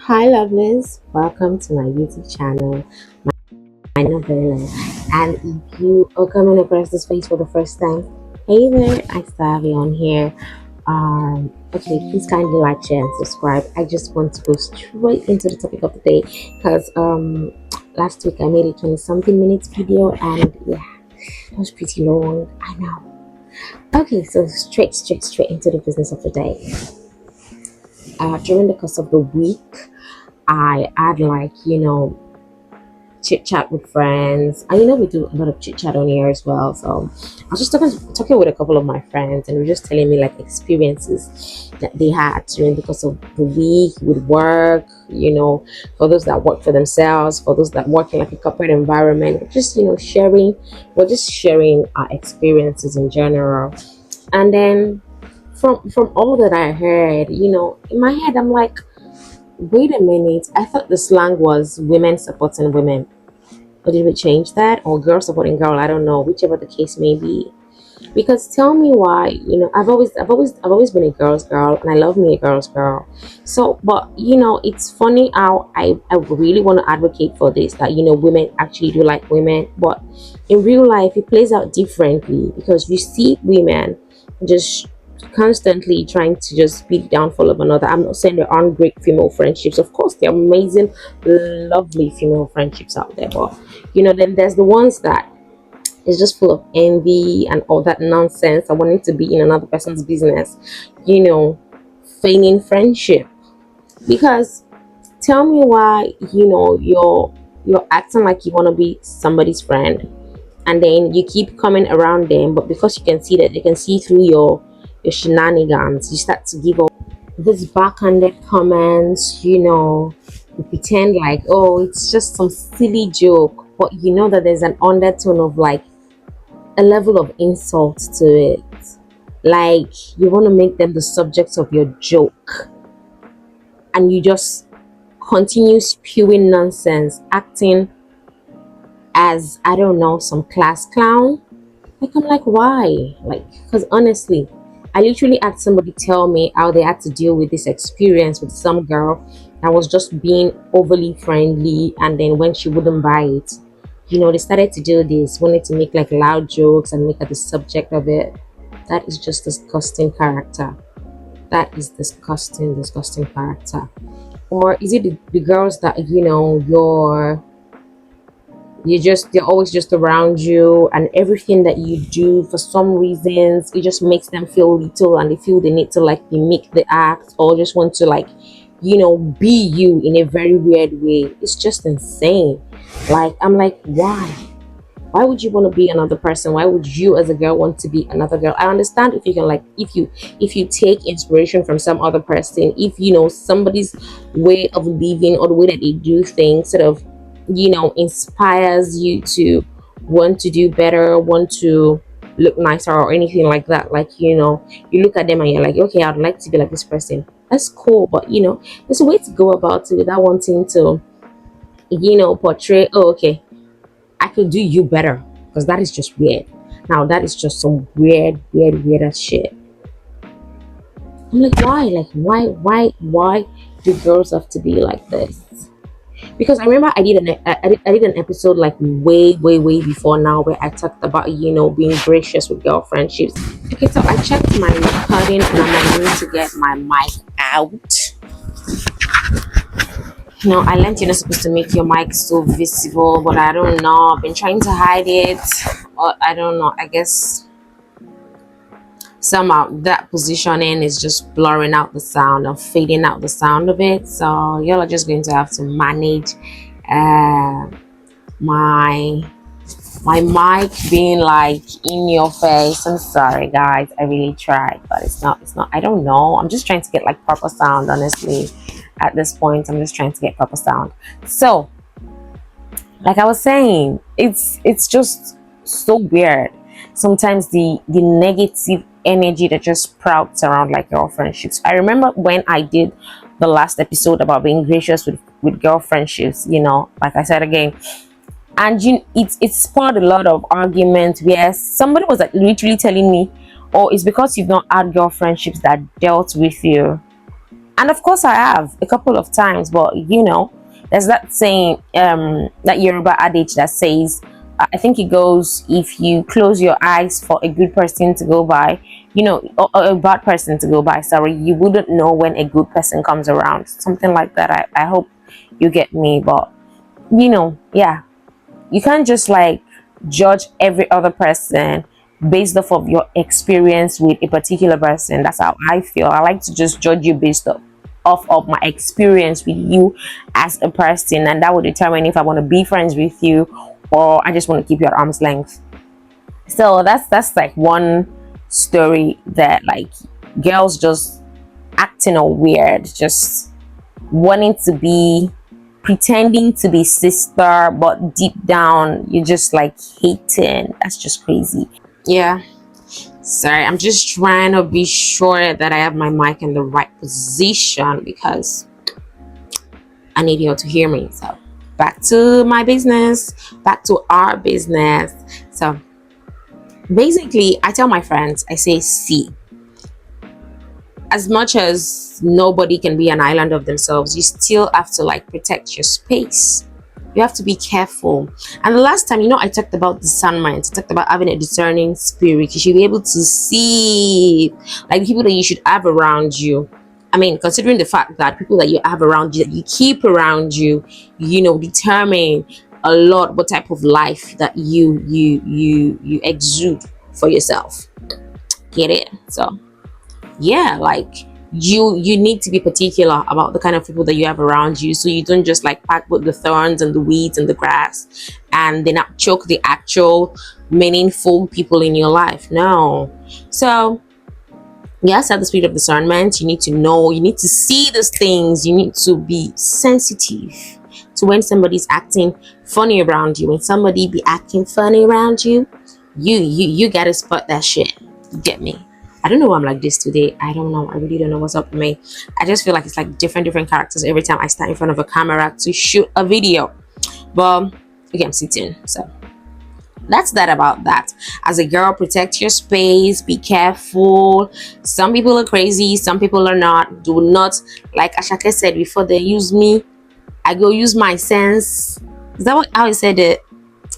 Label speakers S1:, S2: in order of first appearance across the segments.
S1: Hi, Lovelies. Welcome to my YouTube channel. My name is Bella. And if you are coming across this face for the first time, hey there, I Savvy on here. Okay, please kindly like, share, and subscribe. I just want to go straight into the topic of the day because last week I made a 20 something minutes video and yeah, it was pretty long. I know. Okay, so straight into the business of the day. During the course of the week, I had like, chit chat with friends. And we do a lot of chit chat on here as well. So I was just talking with a couple of my friends, and they were just telling me like experiences that they had during the course of the week with work, for those that work for themselves, for those that work in like a corporate environment, just sharing our experiences in general. And then from all that I heard, in my head I'm like, wait a minute, I thought the slang was women supporting women. Or did we change that? Or girl supporting girl? I don't know, whichever the case may be. Because tell me why, I've always been a girl's girl, and I love me a girl's girl. So, but it's funny how I really want to advocate for this, that women actually do like women, but in real life it plays out differently because you see women just constantly trying to just be the downfall of another. I'm not saying there aren't great female friendships. Of course, there are amazing, lovely female friendships out there, but then there's the ones that is just full of envy and all that nonsense. I wanting to be in another person's business, feigning friendship. Because tell me why, you're acting like you want to be somebody's friend, and then you keep coming around them, but because you can see that they can see through your shenanigans, you start to give up these backhanded comments. You pretend like, oh, it's just some silly joke, but you know that there's an undertone of like a level of insult to it. Like you want to make them the subject of your joke, and you just continue spewing nonsense, acting as, I don't know, some class clown. Like, I'm like, why? Like, because honestly, I literally had somebody tell me how they had to deal with this experience with some girl that was just being overly friendly, and then when she wouldn't buy it, they started to do this, wanted to make like loud jokes and make her the subject of it. That is just disgusting character. That is disgusting character. Or is it the girls that they're always just around you, and everything that you do, for some reasons it just makes them feel little, and they feel they need to like mimic the act, or just want to like be you in a very weird way. It's just insane. Like, I'm like, why would you want to be another person? Why would you as a girl want to be another girl? I understand if you can, like, if you take inspiration from some other person, if somebody's way of living or the way that they do things sort of inspires you to want to do better, want to look nicer or anything like that. Like, you look at them and you're like, okay, I'd like to be like this person. That's cool, but there's a way to go about it without wanting to portray, oh, okay, I could do you better, because that is just weird. Now that is just some weird ass shit. I'm like, why? Like, why do girls have to be like this? Because I remember I did an episode like way before now, where I talked about being gracious with girl friendships. Okay, so I checked my recording and I'm going to get my mic out. I learned you're not supposed to make your mic so visible, but I don't know. I've been trying to hide it, or I don't know. I guess somehow that positioning is just blurring out the sound or fading out the sound of it. So y'all are just going to have to manage my mic being like in your face. I'm sorry, guys. I really tried, but it's not. I don't know. I'm just trying to get like proper sound, honestly. At this point, I'm just trying to get proper sound. So, like I was saying, it's just so weird. Sometimes the negative energy that just sprouts around like girl friendships. I remember when I did the last episode about being gracious with girl friendships, like I said again, and it spawned a lot of arguments where somebody was like literally telling me, oh, it's because you've not had girl friendships that dealt with you. And of course I have a couple of times, but there's that saying, that Yoruba adage that says, I think it goes, if you close your eyes for a good person to go by, or a bad person to go by, sorry, you wouldn't know when a good person comes around. Something like that. I hope you get me. But yeah, you can't just like judge every other person based off of your experience with a particular person. That's how I feel. I like to just judge you based off of my experience with you as a person, and that will determine if I want to be friends with you or I just want to keep you at arm's length. So that's like one story, that like girls just acting all weird, just wanting to be, pretending to be sister, but deep down you're just like hating. That's just crazy. Yeah, sorry, I'm just trying to be sure that I have my mic in the right position because I need you all to hear me. So back to my business, back to our business. So basically, I tell my friends, I say, see, as much as nobody can be an island of themselves, you still have to like protect your space. You have to be careful. And the last time, I talked about discernment. I talked about having a discerning spirit. You should be able to see like the people that you should have around you. I mean, considering the fact that people that you have around you, that you keep around you, determine a lot what type of life that you exude for yourself. Get it? So yeah, like you need to be particular about the kind of people that you have around you, so you don't just like pack with the thorns and the weeds and the grass and then not choke the actual meaningful people in your life. No. So yes, at the speed of discernment, you need to know, you need to see those things, you need to be sensitive to when somebody's acting funny around you. When somebody be acting funny around you, you gotta spot that shit. You get me? I don't know why I'm like this today. I don't know. I really don't know what's up with me. I just feel like it's like different characters every time I stand in front of a camera to shoot a video. But okay, I'm sitting. So that's that about that. As a girl, protect your space, be careful. Some people are crazy, some people are not. Do not, like Ashake said, before they use me, I go use my sense. Is that how I said it?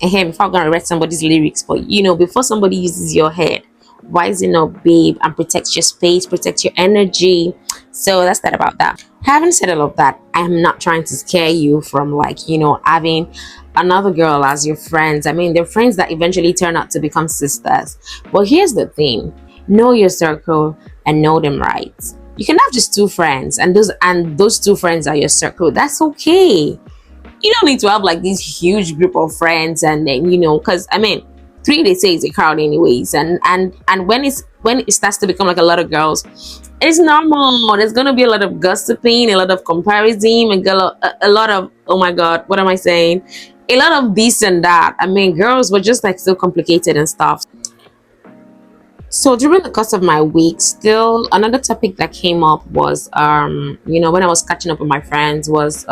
S1: Hey, before I'm gonna read somebody's lyrics, but before somebody uses your head, wisen up, babe, and protect your space, protect your energy. So that's that about that. Having said all of that, I am not trying to scare you from like having another girl as your friends. I mean, they're friends that eventually turn out to become sisters. But here's the thing: know your circle and know them right. You can have just two friends, and those two friends are your circle. That's okay. You don't need to have like this huge group of friends, and then because I mean, three, they say, is a crowd anyways, and when it starts to become like a lot of girls, it's normal. There's gonna be a lot of gossiping, a lot of comparison, and a lot of, oh my god, what am I saying, a lot of this and that. I mean, girls were just like so complicated and stuff. So during the course of my week, still another topic that came up was when I was catching up with my friends was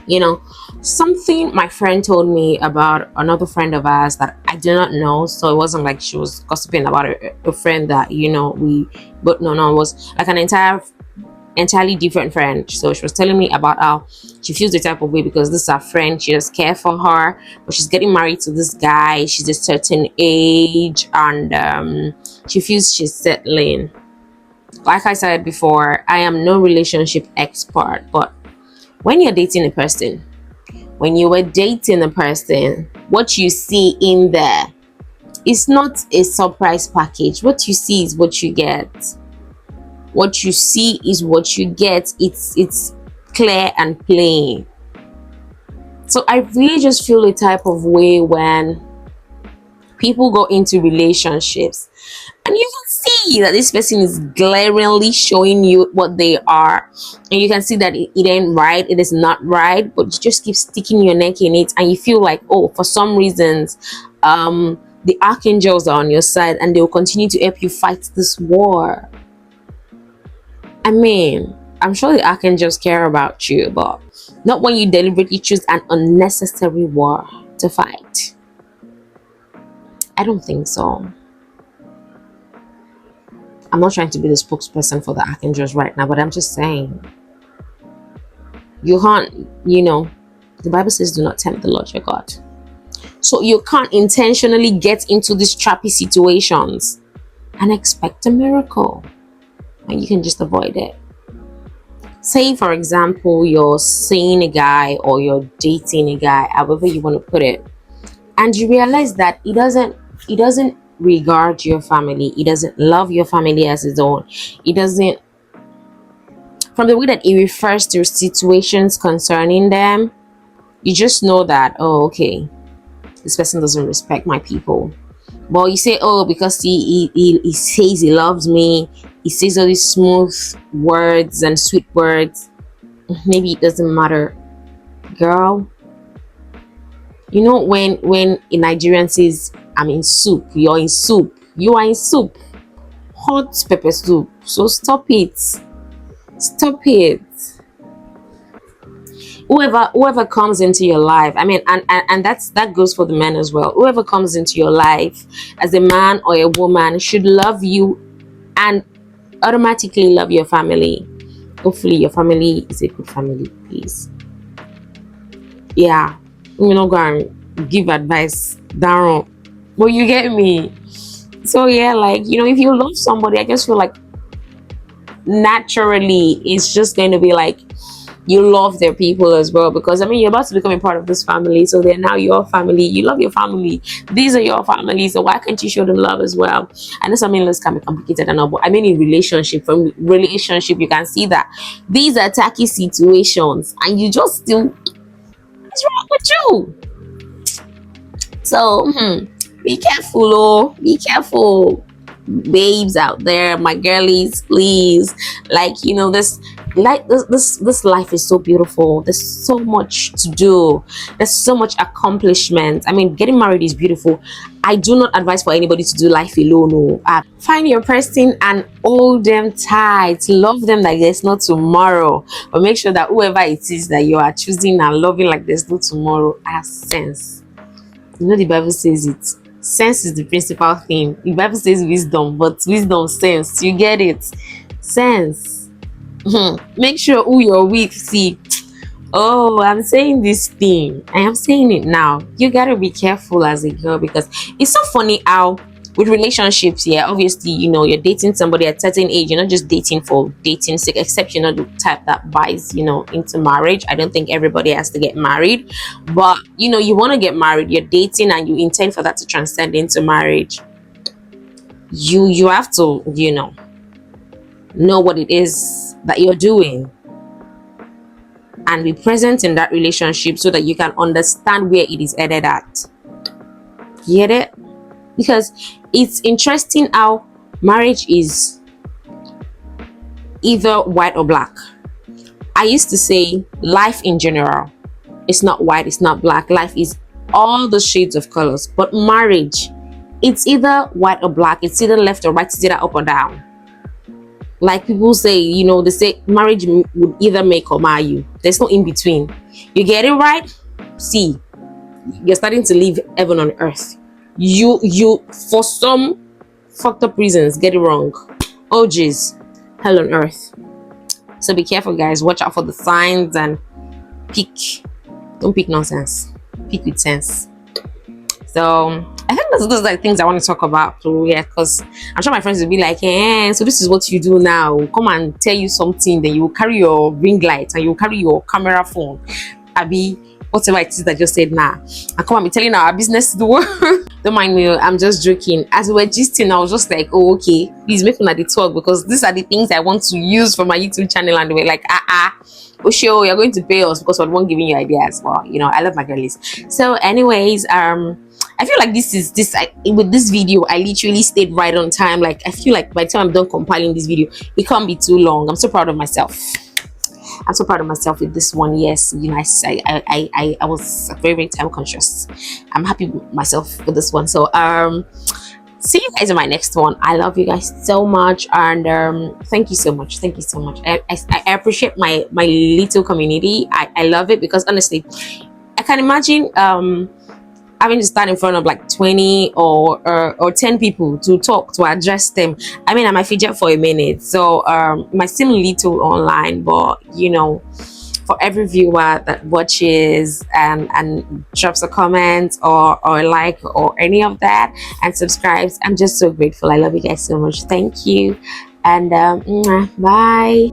S1: you know something my friend told me about another friend of ours that I do not know. So it wasn't like she was gossiping about a friend that we, but no, it was like an entirely different friend. So she was telling me about how she feels the type of way because this is her friend, she just care for her, but she's getting married to this guy, she's a certain age, and she feels she's settling. Like I said before, I am no relationship expert, but when you're dating a person, when you were dating a person, what you see in there is not a surprise package. What you see is what you get. What you see is what you get. It's clear and plain. So I really just feel a type of way when people go into relationships and you can see that this person is glaringly showing you what they are, and you can see that it ain't right, it is not right, but you just keep sticking your neck in it, and you feel like, oh, for some reasons the archangels are on your side and they will continue to help you fight this war. I mean, I'm sure the archangels care about you, but not when you deliberately choose an unnecessary war to fight. I don't think so. I'm not trying to be the spokesperson for the archangels right now, but I'm just saying, you can't, the Bible says, do not tempt the Lord your God. So you can't intentionally get into these trappy situations and expect a miracle. And you can just avoid it. Say, for example, you're seeing a guy or you're dating a guy, however you want to put it, and you realize that he doesn't regard your family, he doesn't love your family as his own, he doesn't, from the way that he refers to situations concerning them, you just know that, oh, okay, this person doesn't respect my people. But you say, oh, because he says he loves me, he says all these smooth words and sweet words, maybe it doesn't matter. Girl, you know when a Nigerian says, I'm in soup, you're in soup, you are in soup, hot pepper soup. So stop it. Stop it. Whoever comes into your life, I mean, and that goes for the men as well. Whoever comes into your life as a man or a woman should love you and automatically love your family. Hopefully your family is a good family, please. Yeah, we're not going to give advice down, but you get me. So yeah, like, if you love somebody, I just feel like naturally it's just going to be like you love their people as well, because I mean, you're about to become a part of this family, so they're now your family. You love your family, these are your family, so why can't you show them love as well? I know some in-laws can be complicated and all, but I mean, in relationship you can see that these are tacky situations and you just still, what's wrong with you? So be careful, oh, be careful, babes out there, my girlies, please. Like, this life is so beautiful. There's so much to do, there's so much accomplishment. I mean, getting married is beautiful. I do not advise for anybody to do life alone. No. Find your person and hold them tight, love them like there's no tomorrow, but make sure that whoever it is that you are choosing and loving like there's no tomorrow has sense. The Bible says it. Sense is the principal thing. The Bible says wisdom, but wisdom, sense. You get it? Sense. Make sure who you're with. See, oh, I'm saying this thing. I am saying it now. You gotta be careful as a girl, because it's so funny how with relationships, yeah, obviously, you're dating somebody at a certain age. You're not just dating for dating sake, except you're not the type that buys, into marriage. I don't think everybody has to get married, but you want to get married, you're dating and you intend for that to transcend into marriage. You have to, know what it is that you're doing and be present in that relationship so that you can understand where it is headed at. Get it? Because it's interesting how marriage is either white or black. I used to say life in general, it's not white, it's not black. Life is all the shades of colors. But marriage, it's either white or black. It's either left or right. It's either up or down. Like people say, they say marriage would either make or mar you. There's no in between. You get it right, see, you're starting to live heaven on earth. You for some fucked up reasons get it wrong. Oh geez, hell on earth. So be careful, guys. Watch out for the signs and don't pick nonsense, pick with sense. So I think those are like things I want to talk about. So yeah, because I'm sure my friends will be like, so this is what you do now. Come and tell you something, then you will carry your ring light and you will carry your camera phone, Abby, whatever it is that just said now. And come and be telling our business to the world. Don't mind me, I'm just joking. As we were gisting, I was just like, oh, okay, please make me the talk, because these are the things I want to use for my YouTube channel. And they were like, oh sure, you're going to pay us because we're one giving you ideas. Well, I love my girlies. So anyways, I feel like with this video, I literally stayed right on time. Like, I feel like by the time I'm done compiling this video, it can't be too long. I'm so proud of myself. I'm so proud of myself with this one. Yes, I was very, very time conscious. I'm happy with myself with this one. So see you guys in my next one. I love you guys so much, and thank you so much. I appreciate my little community. I love it, because honestly, I can imagine having to stand in front of like 20 or 10 people to talk, to address them. I mean, I might fidget for a minute, so it might seem little online, but for every viewer that watches and drops a comment or a like or any of that and subscribes, I'm just so grateful. I love you guys so much. Thank you, and bye.